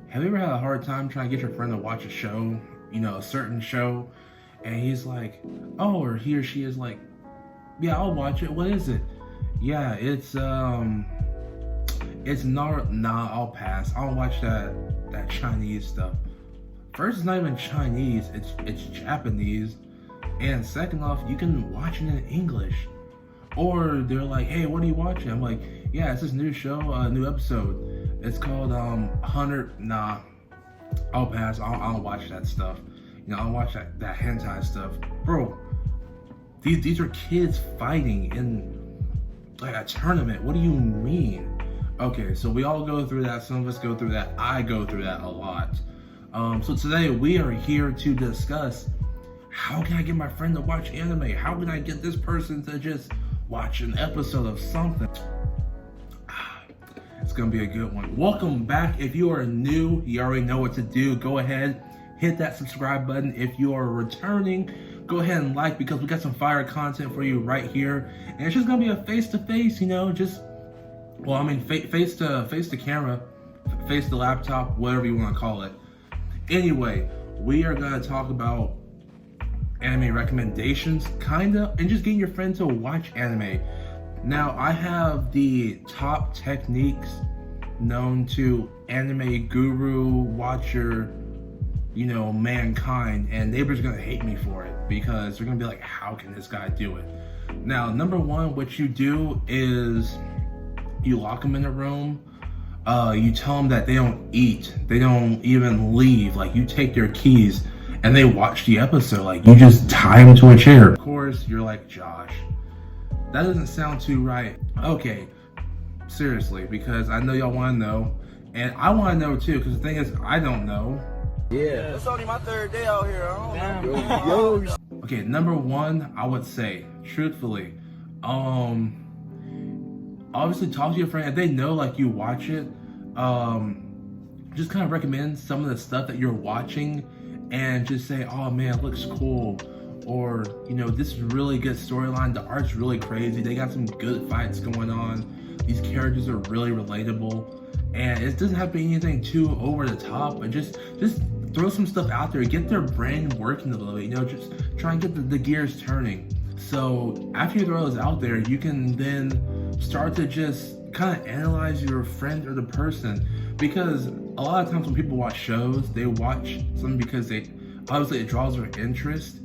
have you ever had a hard time trying to get your friend to watch a show, a certain show, and he's like, oh, or he or she is like, yeah, I'll watch it. What is it? Yeah, it's not. Nah, I'll pass. I don't watch that Chinese stuff. First, it's not even Chinese. It's Japanese, and second off, you can watch it in English. Or they're like, hey, what are you watching? I'm like, yeah, it's this new show, new episode. It's called 100. Nah, I'll pass. I don't watch that stuff. I don't watch that hentai stuff, bro. These are kids fighting in like a tournament. What do you mean? Okay, so we all go through that. Some of us go through that. I go through that a lot. So today we are here to discuss how can I get my friend to watch anime? How can I get this person to just watch an episode of something? It's gonna be a good one. Welcome back. If you are new, you already know what to do. Go ahead, hit that subscribe button. If you are returning, go ahead and like, because we got some fire content for you right here. And it's just gonna be a face-to-face, face to camera, face to laptop, whatever you want to call it. Anyway, we are gonna talk about anime recommendations, kinda, and just getting your friend to watch anime. Now, I have the top techniques known to anime guru, watcher, mankind, and neighbors are gonna hate me for it because they're gonna be like, how can this guy do it? Now, number one, what you do is you lock them in a room. You tell them that they don't eat, they don't even leave. Like, you take their keys and they watch the episode. Like, you just tie them to a chair. Of course, you're like, Josh, that doesn't sound too right. Okay, seriously, because I know y'all want to know, and I want to know too, because the thing is, I don't know. Yeah. It's only my third day out here. I don't know. Yo. Okay, number one, I would say, truthfully, obviously talk to your friend. If they know like you watch it, just kind of recommend some of the stuff that you're watching, and just say, oh man, it looks cool, or this is really good storyline, the art's really crazy, they got some good fights going on, these characters are really relatable, and it doesn't have to be anything too over the top, but just throw some stuff out there, get their brain working a little bit, just try and get the gears turning. So after you throw those out there, you can then start to just kind of analyze your friend or the person, because a lot of times when people watch shows, they watch something because obviously it draws their interest,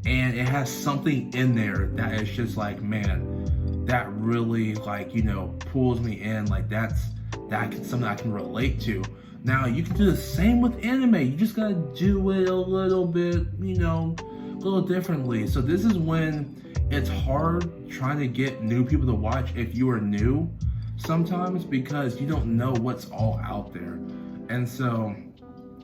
and it has something in there that is just like, man, that really pulls me in, like that's something I can relate to. Now you can do the same with anime. You just gotta do it a little bit, a little differently. So this is when it's hard trying to get new people to watch if you are new sometimes, because you don't know what's all out there. And so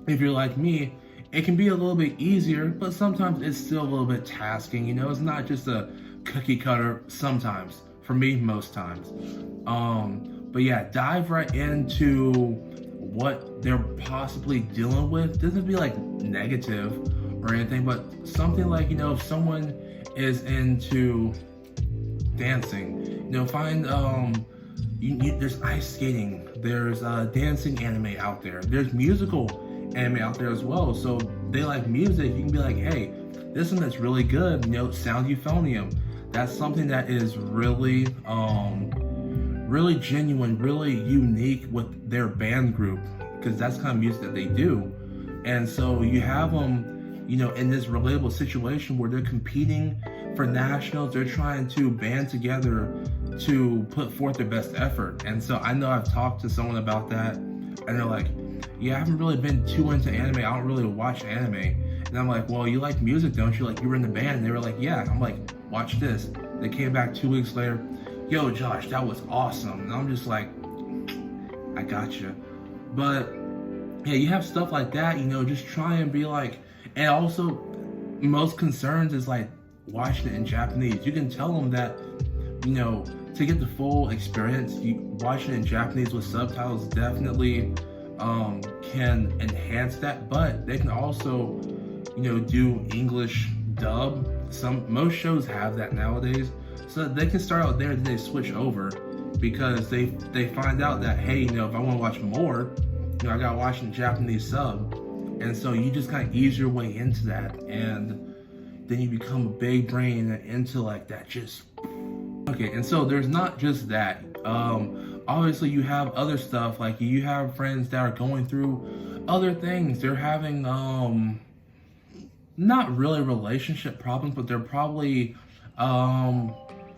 if you're like me, it can be a little bit easier, but sometimes it's still a little bit tasking. It's not just a cookie cutter sometimes. For me, most times. But yeah, dive right into what they're possibly dealing with. Doesn't have to be like negative or anything, but something like, if someone is into dancing, find there's ice skating, there's dancing anime out there, there's musical anime out there as well. So they like music, you can be like, hey, this one that's really good, Sound Euphonium. That's something that is really really genuine, really unique with their band group, because that's kind of music that they do. And so you have them, in this relatable situation where they're competing for nationals, they're trying to band together to put forth their best effort. And so I know I've talked to someone about that, and they're like, yeah, I haven't really been too into anime, I don't really watch anime. And I'm like, well, you like music, don't you? Like, you were in the band. And they were like, yeah. I'm like, watch this. They came back 2 weeks later, yo, Josh, that was awesome. And I'm just like, I got you. But yeah, you have stuff like that, just try and be like, and also most concerns is like watching it in Japanese. You can tell them that, to get the full experience, watching it in Japanese with subtitles definitely can enhance that, but they can also, do English dub. Most shows have that nowadays, so they can start out there and then they switch over, because they find out that, hey, if I want to watch more, you know, I got watching Japanese sub, and so you just kind of ease your way into that, and then you become a big brain into like that. Just okay. And so there's not just that. Obviously you have other stuff, like you have friends that are going through other things. They're having not really relationship problems, but they're probably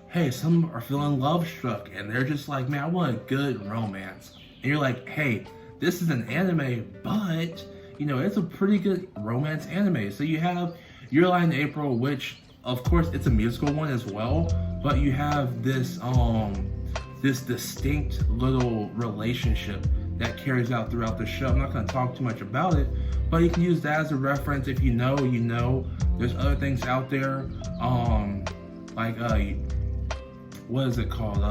hey, some are feeling love struck and they're just like, man, I want a good romance. And you're like, hey, this is an anime, but you know, it's a pretty good romance anime. So you have Your Lie in April, which of course it's a musical one as well, but you have this this distinct little relationship that carries out throughout the show. I'm not going to talk too much about it, but you can use that as a reference. If you know, you know. There's other things out there, like what is it called?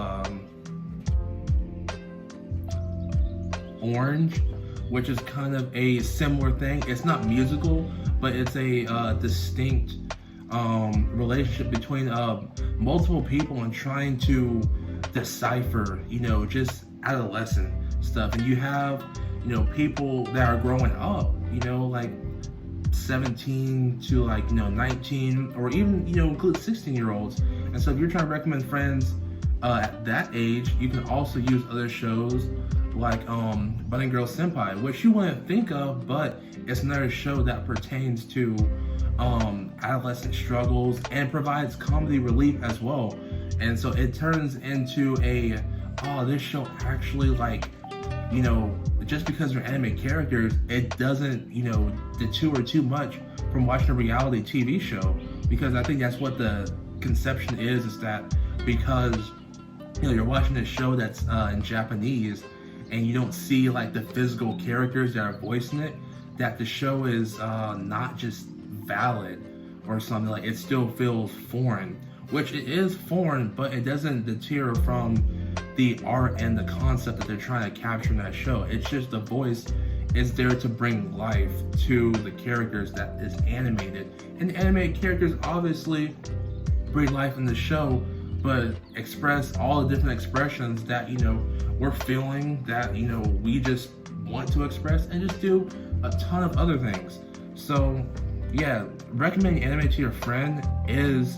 Orange, which is kind of a similar thing. It's not musical, but it's a distinct relationship between multiple people and trying to decipher, you know, just adolescent stuff. And you have, you know, people that are growing up, you know, like 17 to like, you know, 19, or even, you know, include 16-year-olds. And so if you're trying to recommend friends at that age, you can also use other shows like Bunny Girl Senpai, which you wouldn't think of, but it's another show that pertains to adolescent struggles and provides comedy relief as well. And so it turns into a, oh, this show actually, like, you know, just because they're anime characters, it doesn't, you know, detour too much from watching a reality TV show. Because I think that's what the conception is that because, you know, you're watching this show that's in Japanese and you don't see like the physical characters that are voicing it, that the show is not just valid or something. Like, it still feels foreign, which it is foreign, but it doesn't deter from the art and the concept that they're trying to capture in that show. It's just the voice is there to bring life to the characters that is animated. And the animated characters obviously bring life in the show, but express all the different expressions that, you know, we're feeling, that, you know, we just want to express, and just do a ton of other things. So yeah, recommending anime to your friend is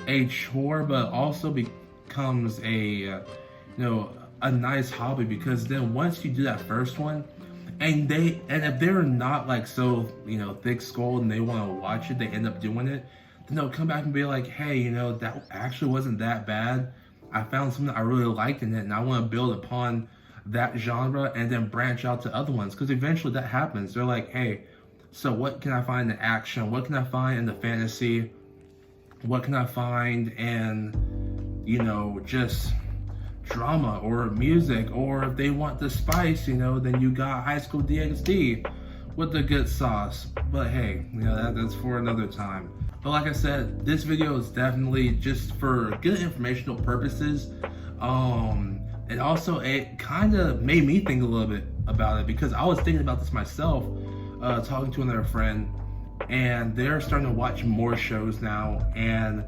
a chore, but also becomes a, you know, a nice hobby, because then once you do that first one, and if they're not like so, you know, thick-skulled and they want to watch it, they end up doing it, then they'll come back and be like, hey, you know, that actually wasn't that bad. I found something I really liked in it, and I want to build upon that genre and then branch out to other ones, because eventually that happens. They're like, hey, so what can I find in action? What can I find in the fantasy? What can I find in, you know, just drama or music? Or if they want the spice, you know, then you got High School DxD with the good sauce. But hey, you know, that's for another time. But like I said, this video is definitely just for good informational purposes. And also it kind of made me think a little bit about it, because I was thinking about this myself, talking to another friend, and they're starting to watch more shows now, and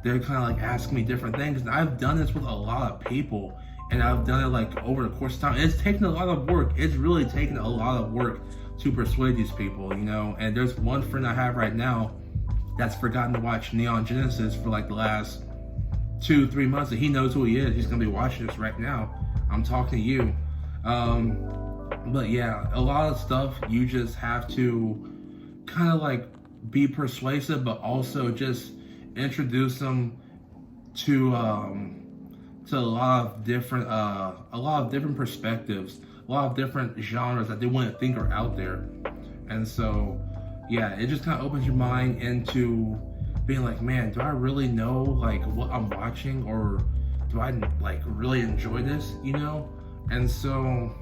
they're kind of like asking me different things. And I've done this with a lot of people, and I've done it like over the course of time. It's taken a lot of work. It's really taken a lot of work to persuade these people, you know. And there's one friend I have right now that's forgotten to watch Neon Genesis for like the last 2-3 months, and he knows who he is. He's gonna be watching this right now. I'm talking to you. But yeah, a lot of stuff you just have to kind of like be persuasive, but also just introduce them to a lot of different perspectives, a lot of different genres that they wouldn't think are out there. And so yeah, it just kind of opens your mind into being like, man, do I really know like what I'm watching, or do I like really enjoy this, you know? And so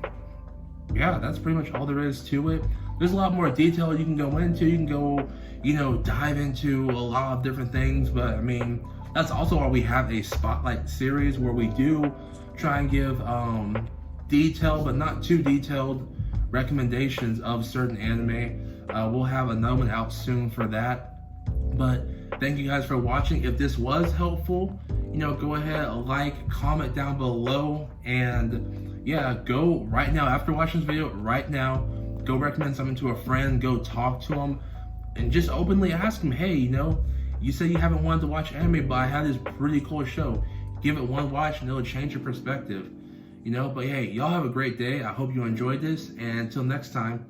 yeah, that's pretty much all there is to it. There's a lot more detail you can go into. You can go, you know, dive into a lot of different things. But I mean, that's also why we have a spotlight series where we do try and give detailed, but not too detailed, recommendations of certain anime. We'll have another one out soon for that. But thank you guys for watching. If this was helpful, you know, go ahead, like, comment down below, and yeah, go right now after watching this video. Right now, go recommend something to a friend. Go talk to them, and just openly ask them, hey, you know, you say you haven't wanted to watch anime, but I have this pretty cool show. Give it one watch, and it'll change your perspective. You know, but hey, y'all have a great day. I hope you enjoyed this, and until next time.